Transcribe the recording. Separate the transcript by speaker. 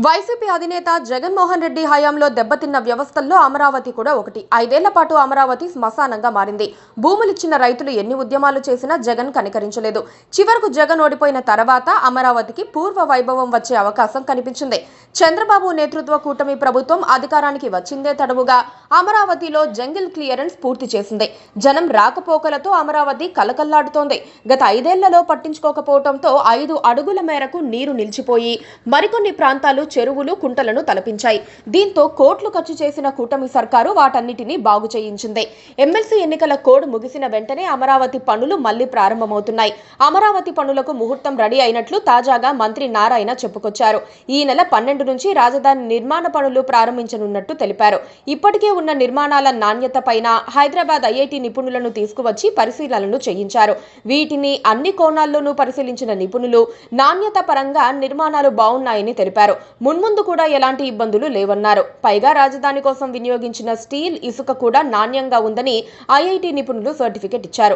Speaker 1: YCP అధినేత జగన్మోహన్ రెడ్డి హయాంలో దెబ్బతిన్న వ్యవస్థల్లో అమరావతి కూడా ఒకటి. 5 ఏళ్ల పాటు అమరావతి శ్మశానంగా మారింది. భూములిచ్చిన రైతులు ఎన్ని ఉద్యమాలు చేసినా జగన్ కనికరించలేదు. చివరకు జగన్ ఓడిపోయిన తర్వాత అమరావతికి పూర్వ వైభవం వచ్చే అవకాశం కనిపించింది. చంద్రబాబు నేతృత్వ కూటమి ప్రభుత్వం అధికారానికి వచ్చిందే తడవుగా అమరావతిలో జంగిల్ క్లియరెన్స్ పూర్తి చేసింది. జనం రాకపోకలతో అమరావతి కలకల్లాడుతోంది. గత 5 ఏళ్లలో పట్టించుకోకపోవడంతో 5 అడుగుల మేరకు నీరు నిలిచిపోయి మరికొన్ని ప్రాంతాలు చెరువులు కుంటలను తలపించాయి. దీంతో కోట్లు ఖర్చు చేసిన కూటమి సర్కారు వాటన్నిటినీ బాగు చేయించింది. ఎమ్మెల్సీ ఎన్నికల కోడ్ ముగిసిన వెంటనే అమరావతి పనులు మళ్లీ ప్రారంభమవుతున్నాయి. అమరావతి పనులకు ముహూర్తం రెడీ అయినట్లు తాజాగా మంత్రి నారాయణ చెప్పుకొచ్చారు. ఈ నెల 12 నుంచి రాజధాని నిర్మాణ పనులు ప్రారంభించనున్నట్టు తెలిపారు. ఇప్పటికే ఉన్న నిర్మాణాల నాణ్యత పైన హైదరాబాద్ ఐఐటి నిపుణులను తీసుకువచ్చి పరిశీలనలు చేయించారు. వీటిని అన్ని కోణాల్లోనూ పరిశీలించిన నిపుణులు నాణ్యత పరంగా నిర్మాణాలు బాగున్నాయని తెలిపారు. మున్ముందు కూడా ఎలాంటి ఇబ్బందులు లేవన్నారు. పైగా రాజధాని కోసం వినియోగించిన స్టీల్, ఇసుక కూడా నాణ్యంగా ఉందని ఐఐటి నిపుణులు సర్టిఫికెట్ ఇచ్చారు.